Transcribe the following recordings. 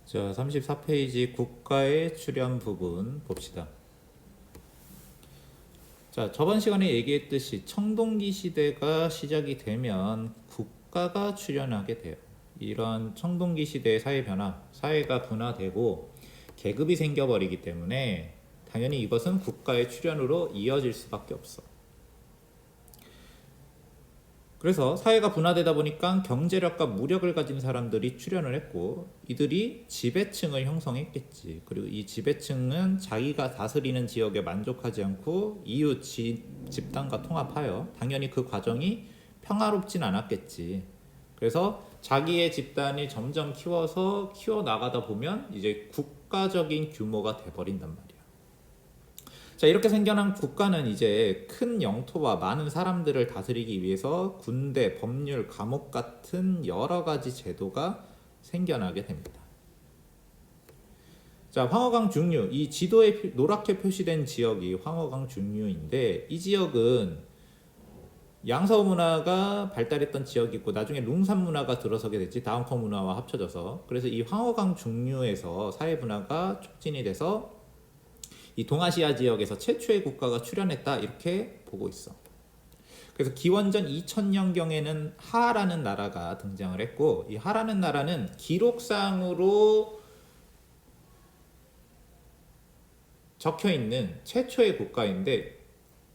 자, 34페이지 국가의 출현 부분 봅시다. 자, 저번 시간에 얘기했듯이 청동기 시대가 시작이 되면 국가가 출현하게 돼요. 이런 청동기 시대의 사회 변화, 사회가 분화되고 계급이 생겨버리기 때문에 당연히 이것은 국가의 출현으로 이어질 수밖에 없어. 그래서 사회가 분화되다 보니까 경제력과 무력을 가진 사람들이 출현을 했고 이들이 지배층을 형성했겠지. 그리고 이 지배층은 자기가 다스리는 지역에 만족하지 않고 이웃 집단과 통합하여 당연히 그 과정이 평화롭진 않았겠지. 그래서 자기의 집단을 점점 키워나가다 보면 이제 국가적인 규모가 돼버린단 말이야. 자, 이렇게 생겨난 국가는 이제 큰 영토와 많은 사람들을 다스리기 위해서 군대, 법률, 감옥 같은 여러 가지 제도가 생겨나게 됩니다. 자, 황허강 중류, 이 지도에 노랗게 표시된 지역이 황허강 중류인데 이 지역은 양서우 문화가 발달했던 지역이고 나중에 룽산 문화가 들어서게 됐지, 다운커 문화와 합쳐져서. 그래서 이 황허강 중류에서 사회 분화가 촉진이 돼서 이 동아시아 지역에서 최초의 국가가 출현했다 이렇게 보고 있어. 그래서 기원전 2000년경에는 하라는 나라가 등장을 했고 이 하라는 나라는 기록상으로 적혀있는 최초의 국가인데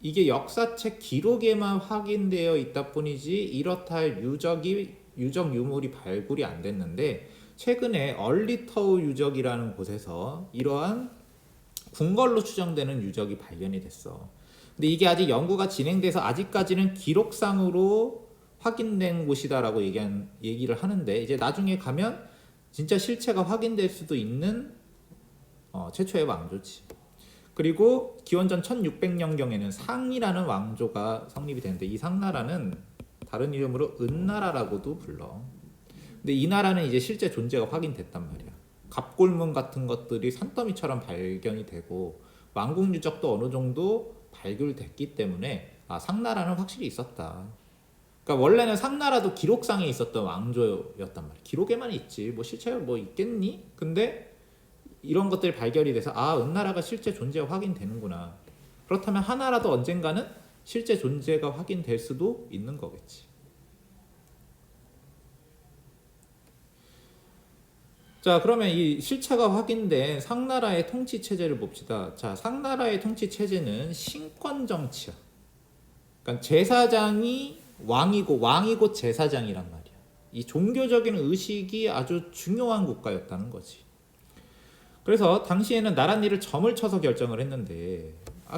이게 역사책 기록에만 확인되어 있다 뿐이지 이렇다 할 유적 유물이 발굴이 안 됐는데 최근에 얼리터우 유적이라는 곳에서 이러한 궁궐로 추정되는 유적이 발견이 됐어. 근데 이게 아직 연구가 진행돼서 아직까지는 기록상으로 확인된 곳이다라고 얘기를 하는데 이제 나중에 가면 진짜 실체가 확인될 수도 있는 최초의 왕조지. 그리고 기원전 1600년경에는 상이라는 왕조가 성립이 되는데 이 상나라는 다른 이름으로 은나라라고도 불러. 근데 이 나라는 이제 실제 존재가 확인됐단 말이야. 갑골문 같은 것들이 산더미처럼 발견이 되고 왕궁 유적도 어느 정도 발굴됐기 때문에 상나라는 확실히 있었다. 그러니까 원래는 상나라도 기록상에 있었던 왕조였단 말이야. 기록에만 있지 뭐 실체가 뭐 있겠니? 근데 이런 것들이 발견이 돼서 은나라가 실제 존재가 확인되는구나. 그렇다면 하나라도 언젠가는 실제 존재가 확인될 수도 있는 거겠지. 자, 그러면 이 실체가 확인된 상나라의 통치 체제를 봅시다. 자, 상나라의 통치 체제는 신권 정치야. 그러니까 제사장이 왕이고 왕이 곧 제사장이란 말이야. 이 종교적인 의식이 아주 중요한 국가였다는 거지. 그래서 당시에는 나랏일을 점을 쳐서 결정을 했는데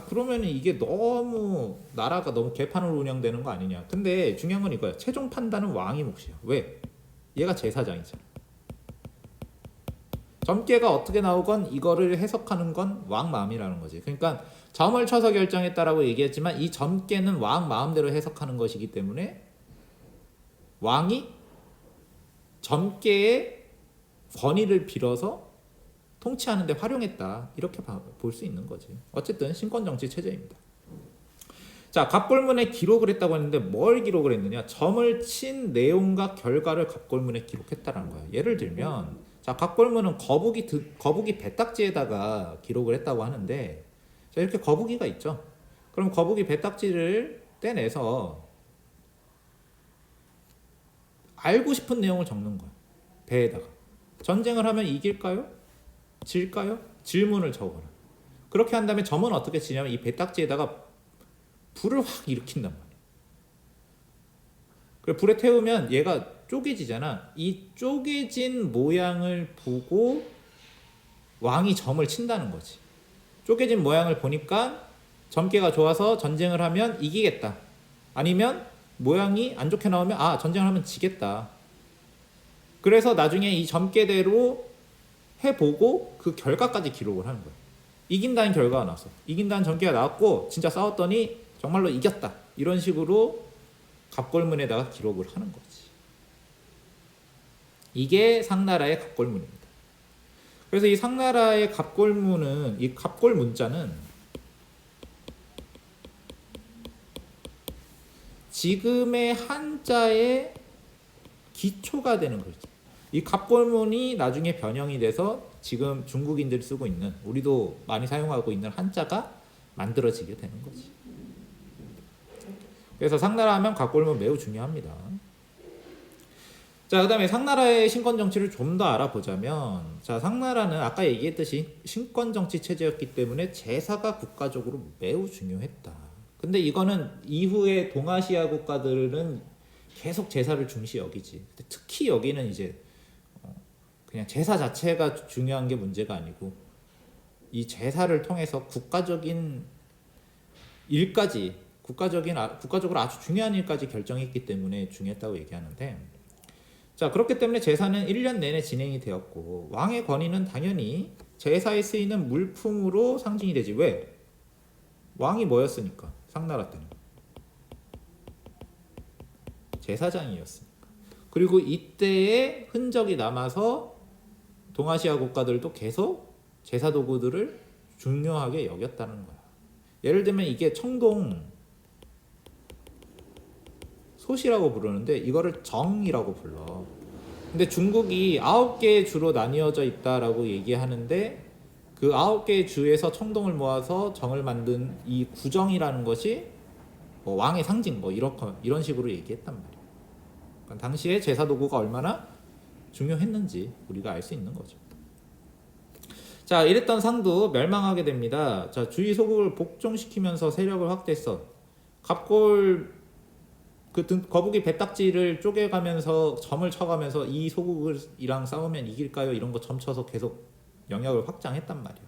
그러면 이게 나라가 너무 개판으로 운영되는 거 아니냐. 근데 중요한 건 이거야. 최종 판단은 왕이 몫이야. 왜? 얘가 제사장이잖아. 점괘가 어떻게 나오건 이거를 해석하는 건 왕 마음이라는 거지. 그러니까 점을 쳐서 결정했다라고 얘기했지만 이 점괘는 왕 마음대로 해석하는 것이기 때문에 왕이 점괘의 권위를 빌어서 통치하는 데 활용했다. 이렇게 볼 수 있는 거지. 어쨌든 신권정치 체제입니다. 자, 갑골문에 기록을 했다고 했는데 뭘 기록을 했느냐? 점을 친 내용과 결과를 갑골문에 기록했다는 거야. 예를 들면 자, 갑골문은 거북이 배딱지에다가 기록을 했다고 하는데 자, 이렇게 거북이가 있죠. 그럼 거북이 배딱지를 떼내서 알고 싶은 내용을 적는 거야. 배에다가. 전쟁을 하면 이길까요? 질까요? 질문을 적어라. 그렇게 한 다음에 점은 어떻게 치냐면 이 배딱지에다가 불을 확 일으킨단 말이야. 그래, 불에 태우면 얘가 쪼개지잖아. 이 쪼개진 모양을 보고 왕이 점을 친다는 거지. 쪼개진 모양을 보니까 점괘가 좋아서 전쟁을 하면 이기겠다. 아니면 모양이 안 좋게 나오면 전쟁을 하면 지겠다. 그래서 나중에 이 점괘대로 해보고 그 결과까지 기록을 하는 거야. 이긴다는 결과가 나왔어. 이긴다는 점괘가 나왔고 진짜 싸웠더니 정말로 이겼다. 이런 식으로 갑골문에다가 기록을 하는 거지. 이게 상나라의 갑골문입니다. 그래서 이 상나라의 갑골문은 이 갑골문자는 지금의 한자의 기초가 되는 거죠. 이 갑골문이 나중에 변형이 돼서 지금 중국인들이 쓰고 있는, 우리도 많이 사용하고 있는 한자가 만들어지게 되는 거지. 그래서 상나라 하면 갑골문 매우 중요합니다. 자, 그 다음에 상나라의 신권정치를 좀 더 알아보자면, 자, 상나라는 아까 얘기했듯이 신권정치 체제였기 때문에 제사가 국가적으로 매우 중요했다. 근데 이거는 이후에 동아시아 국가들은 계속 제사를 중시 여기지. 특히 여기는 이제 그냥 제사 자체가 중요한 게 문제가 아니고 이 제사를 통해서 국가적인 일까지, 국가적으로 아주 중요한 일까지 결정했기 때문에 중요했다고 얘기하는데, 자, 그렇기 때문에 제사는 1년 내내 진행이 되었고 왕의 권위는 당연히 제사에 쓰이는 물품으로 상징이 되지. 왜? 왕이 뭐였으니까. 상나라 때는 제사장이었으니까. 그리고 이때의 흔적이 남아서 동아시아 국가들도 계속 제사 도구들을 중요하게 여겼다는 거야. 예를 들면 이게 청동 솥이라고 부르는데 이거를 정이라고 불러. 근데 중국이 9개의 주로 나뉘어져 있다라고 얘기하는데 그 9개의 주에서 청동을 모아서 정을 만든 이 구정이라는 것이 뭐 왕의 상징 뭐 이런 식으로 얘기했단 말이야. 그러니까 당시에 제사 도구가 얼마나 중요했는지 우리가 알 수 있는 거죠. 자, 이랬던 상도 멸망하게 됩니다. 자, 주위 소국을 복종시키면서 세력을 확대했어. 갑골 거북이 배딱지를 쪼개가면서 점을 쳐가면서 이 소국이랑 싸우면 이길까요? 이런 거 점 쳐서 계속 영역을 확장했단 말이야.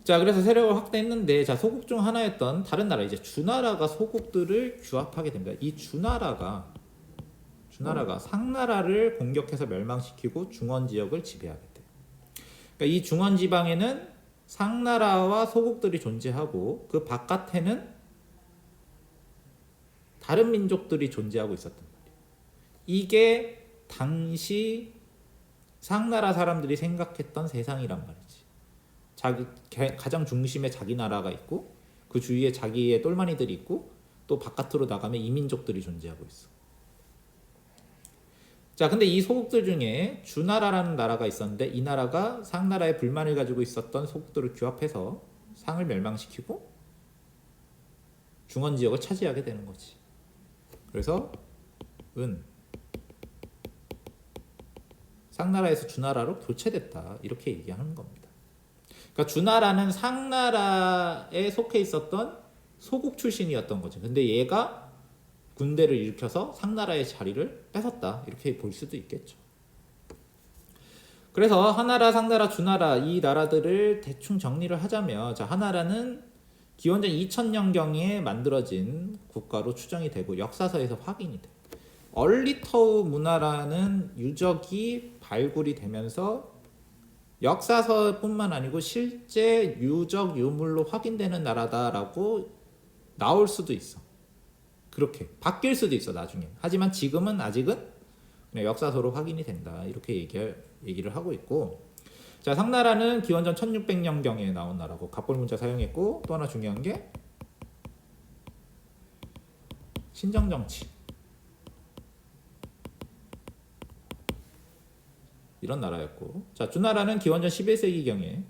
자, 그래서 세력을 확대했는데, 자, 소국 중 하나였던 다른 나라, 이제 주나라가 소국들을 규합하게 됩니다. 이 주나라가 상나라를 공격해서 멸망시키고 중원 지역을 지배하게 돼. 그러니까 이 중원 지방에는 상나라와 소국들이 존재하고 그 바깥에는 다른 민족들이 존재하고 있었단 말이에요. 이게 당시 상나라 사람들이 생각했던 세상이란 말이지. 가장 중심에 자기 나라가 있고 그 주위에 자기의 똘마니들이 있고 또 바깥으로 나가면 이민족들이 존재하고 있어. 자, 근데 이 소국들 중에 주나라라는 나라가 있었는데 이 나라가 상나라의 불만을 가지고 있었던 소국들을 규합해서 상을 멸망시키고 중원 지역을 차지하게 되는 거지. 그래서 상나라에서 주나라로 교체됐다 이렇게 얘기하는 겁니다. 그러니까 주나라는 상나라에 속해 있었던 소국 출신이었던 거죠. 근데 얘가 군대를 일으켜서 상나라의 자리를 뺏었다 이렇게 볼 수도 있겠죠. 그래서 하나라, 상나라, 주나라 이 나라들을 대충 정리를 하자면, 자, 하나라는 기원전 2000년경에 만들어진 국가로 추정이 되고 역사서에서 확인이 돼. 얼리터우 문화라는 유적이 발굴이 되면서 역사서뿐만 아니고 실제 유적 유물로 확인되는 나라다라고 나올 수도 있어. 그렇게 바뀔 수도 있어 나중에. 하지만 지금은 아직은 그냥 역사서로 확인이 된다 이렇게 얘기를 하고 있고, 자, 상나라는 기원전 1600년경에 나온 나라고 갑골문자 사용했고, 또 하나 중요한 게 신정정치 이런 나라였고, 자, 주나라는 기원전 11세기경에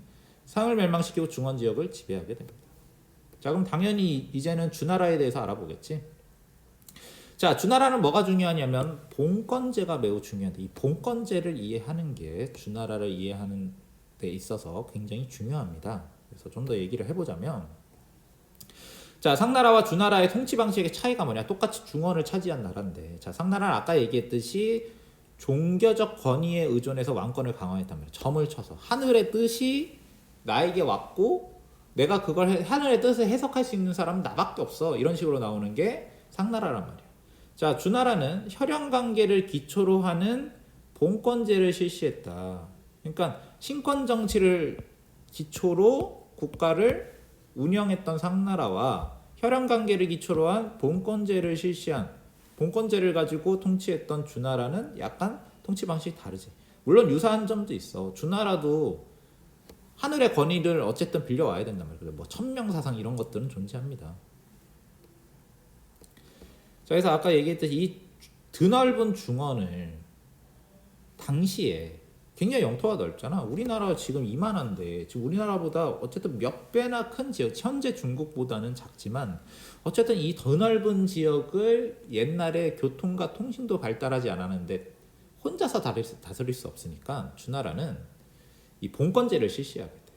상을 멸망시키고 중원 지역을 지배하게 됩니다. 자, 그럼 당연히 이제는 주나라에 대해서 알아보겠지. 자, 주나라는 뭐가 중요하냐면 봉건제가 매우 중요한데 이 봉건제를 이해하는 게 주나라를 이해하는 데 있어서 굉장히 중요합니다. 그래서 좀 더 얘기를 해보자면, 자, 상나라와 주나라의 통치 방식의 차이가 뭐냐? 똑같이 중원을 차지한 나라인데, 자, 상나라는 아까 얘기했듯이 종교적 권위에 의존해서 왕권을 강화했단 말이에요. 점을 쳐서 하늘의 뜻이 나에게 왔고 내가 그걸 하늘의 뜻을 해석할 수 있는 사람은 나밖에 없어 이런 식으로 나오는 게 상나라란 말이에요. 자, 주나라는 혈연관계를 기초로 하는 봉건제를 실시했다. 그러니까 신권 정치를 기초로 국가를 운영했던 상나라와 혈연관계를 기초로 한 봉건제를 실시한, 봉건제를 가지고 통치했던 주나라는 약간 통치 방식이 다르지. 물론 유사한 점도 있어. 주나라도 하늘의 권위를 어쨌든 빌려와야 된단 말이에요. 뭐 천명사상 이런 것들은 존재합니다. 자, 그래서 아까 얘기했듯이 이 드넓은 중원을 당시에 굉장히 영토가 넓잖아. 우리나라 지금 이만한데 지금 우리나라보다 어쨌든 몇 배나 큰 지역, 현재 중국보다는 작지만 어쨌든 이 더 넓은 지역을 옛날에 교통과 통신도 발달하지 않았는데 혼자서 다스릴 수 없으니까 주나라는 이 봉건제를 실시하게 돼.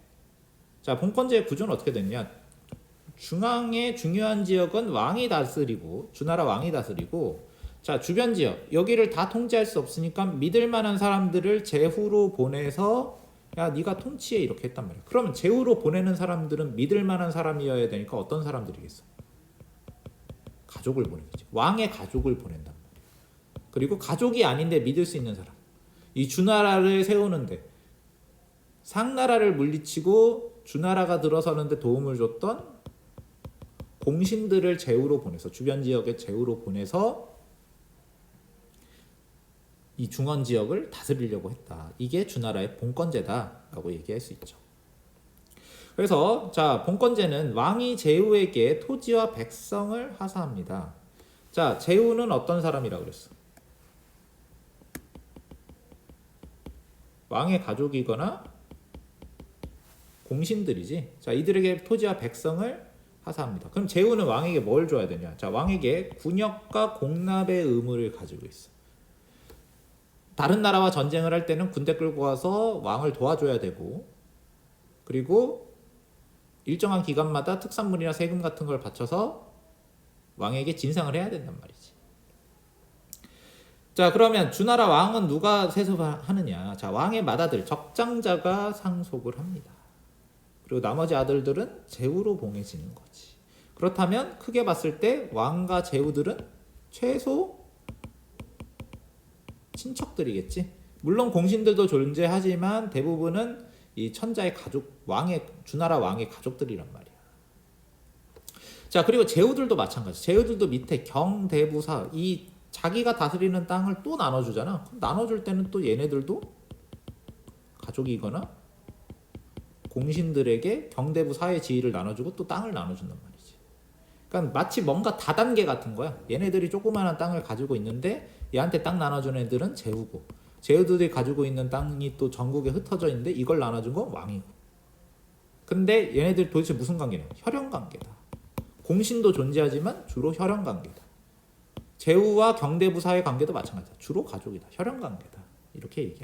자, 봉건제의 구조는 어떻게 됐냐? 중앙의 중요한 지역은 왕이 다스리고 주나라 왕이 다스리고, 자, 주변 지역 여기를 다 통제할 수 없으니까 믿을 만한 사람들을 제후로 보내서 야 네가 통치해 이렇게 했단 말이야. 그러면 제후로 보내는 사람들은 믿을 만한 사람이어야 되니까 어떤 사람들이겠어? 가족을 보내겠지. 왕의 가족을 보낸단 말이야. 그리고 가족이 아닌데 믿을 수 있는 사람, 이 주나라를 세우는데 상나라를 물리치고 주나라가 들어서는데 도움을 줬던 공신들을 제후로 보내서, 주변 지역에 제후로 보내서 이 중원 지역을 다스리려고 했다. 이게 주나라의 봉건제다라고 얘기할 수 있죠. 그래서 자, 봉건제는 왕이 제후에게 토지와 백성을 하사합니다. 자, 제후는 어떤 사람이라고 그랬어? 왕의 가족이거나 공신들이지. 자, 이들에게 토지와 백성을 하사합니다. 그럼 제후는 왕에게 뭘 줘야 되냐? 자, 왕에게 군역과 공납의 의무를 가지고 있어. 다른 나라와 전쟁을 할 때는 군대 끌고 가서 왕을 도와줘야 되고, 그리고 일정한 기간마다 특산물이나 세금 같은 걸 바쳐서 왕에게 진상을 해야 된단 말이지. 자, 그러면 주나라 왕은 누가 세습하느냐? 자, 왕의 맏아들 적장자가 상속을 합니다. 그리고 나머지 아들들은 제후로 봉해지는 거지. 그렇다면 크게 봤을 때 왕과 제후들은 최소 친척들이겠지. 물론 공신들도 존재하지만 대부분은 이 천자의 가족, 주나라 왕의 가족들이란 말이야. 자, 그리고 제후들도 마찬가지. 제후들도 밑에 경대부사, 이 자기가 다스리는 땅을 또 나눠주잖아. 그럼 나눠줄 때는 또 얘네들도 가족이거나 공신들에게 경대부 사회 지위를 나눠주고 또 땅을 나눠준단 말이지. 그러니까 마치 뭔가 다단계 같은 거야. 얘네들이 조그마한 땅을 가지고 있는데 얘한테 땅 나눠준 애들은 제후고, 제후들이 가지고 있는 땅이 또 전국에 흩어져 있는데 이걸 나눠준 건 왕이고. 근데 얘네들 도대체 무슨 관계냐? 혈연 관계다. 공신도 존재하지만 주로 혈연 관계다. 제후와 경대부 사회 관계도 마찬가지다. 주로 가족이다. 혈연 관계다. 이렇게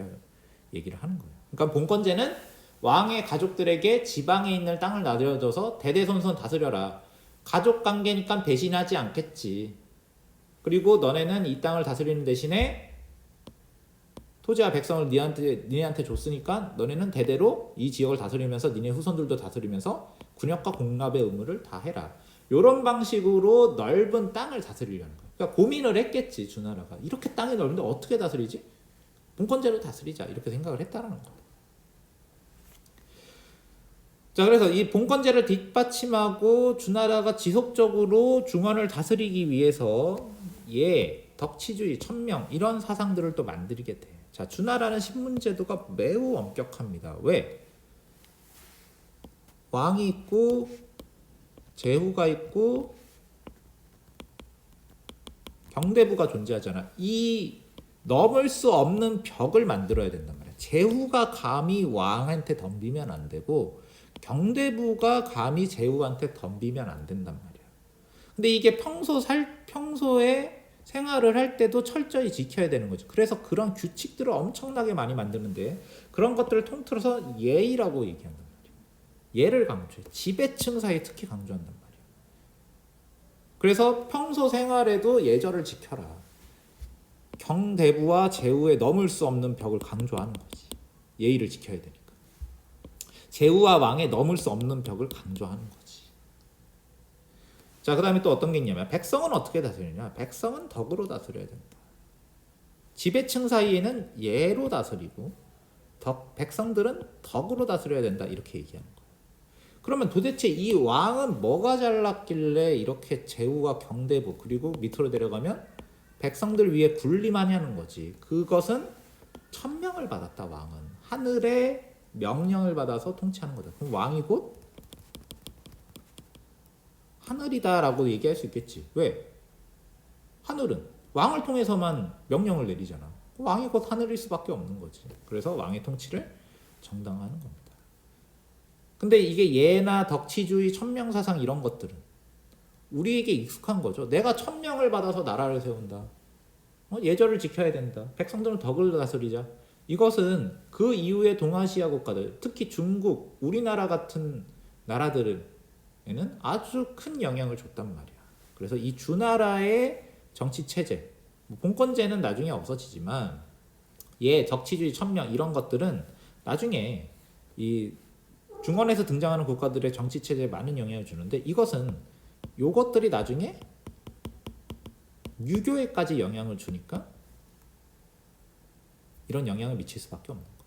얘기를 하는 거예요. 그러니까 봉건제는 왕의 가족들에게 지방에 있는 땅을 나눠줘서 대대손손 다스려라. 가족 관계니까 배신하지 않겠지. 그리고 너네는 이 땅을 다스리는 대신에 토지와 백성을 니네한테 줬으니까 너네는 대대로 이 지역을 다스리면서 니네 후손들도 다스리면서 군역과 공납의 의무를 다 해라. 이런 방식으로 넓은 땅을 다스리려는 거야. 그러니까 고민을 했겠지, 주나라가. 이렇게 땅이 넓은데 어떻게 다스리지? 봉건제로 다스리자. 이렇게 생각을 했다라는 거야. 자, 그래서 이 봉건제를 뒷받침하고 주나라가 지속적으로 중원을 다스리기 위해서 덕치주의, 천명 이런 사상들을 또 만들게 돼. 자, 주나라는 신분제도가 매우 엄격합니다. 왜? 왕이 있고 제후가 있고 경대부가 존재하잖아. 이 넘을 수 없는 벽을 만들어야 된단 말이야. 제후가 감히 왕한테 덤비면 안 되고 경대부가 감히 제후한테 덤비면 안 된단 말이야. 근데 이게 평소에 생활을 할 때도 철저히 지켜야 되는 거죠. 그래서 그런 규칙들을 엄청나게 많이 만드는데 그런 것들을 통틀어서 예의라고 얘기한단 말이야. 예를 강조해. 지배층 사이에 특히 강조한단 말이야. 그래서 평소 생활에도 예절을 지켜라. 경대부와 제후에 넘을 수 없는 벽을 강조하는 거지. 예의를 지켜야 되니까. 제후와 왕에 넘을 수 없는 벽을 강조하는 거지. 자, 그 다음에 또 어떤 게 있냐면 백성은 어떻게 다스리냐? 백성은 덕으로 다스려야 된다. 지배층 사이에는 예로 다스리고 백성들은 덕으로 다스려야 된다. 이렇게 얘기하는 거예요. 그러면 도대체 이 왕은 뭐가 잘났길래 이렇게 제후와 경대부 그리고 밑으로 내려가면 백성들 위에 군림하냐는 거지. 그것은 천명을 받았다. 왕은 하늘의 명령을 받아서 통치하는 거다. 그럼 왕이 곧 하늘이다라고 얘기할 수 있겠지. 왜? 하늘은 왕을 통해서만 명령을 내리잖아. 왕이 곧 하늘일 수밖에 없는 거지. 그래서 왕의 통치를 정당화하는 겁니다. 근데 이게 예나 덕치주의, 천명사상 이런 것들은 우리에게 익숙한 거죠. 내가 천명을 받아서 나라를 세운다. 예절을 지켜야 된다. 백성들은 덕을 다스리자. 이것은 그 이후의 동아시아 국가들, 특히 중국, 우리나라 같은 나라들에는 아주 큰 영향을 줬단 말이야. 그래서 이 주나라의 정치 체제, 봉건제는 나중에 없어지지만 덕치주의, 천명 이런 것들은 나중에 이 중원에서 등장하는 국가들의 정치 체제에 많은 영향을 주는데, 이것은 요것들이 나중에 유교에까지 영향을 주니까 이런 영향을 미칠 수밖에 없는 거예요.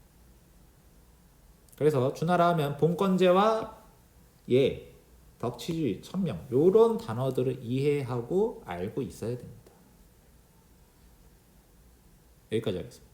그래서 주나라 하면 봉건제와 덕치주의, 천명 이런 단어들을 이해하고 알고 있어야 됩니다. 여기까지 하겠습니다.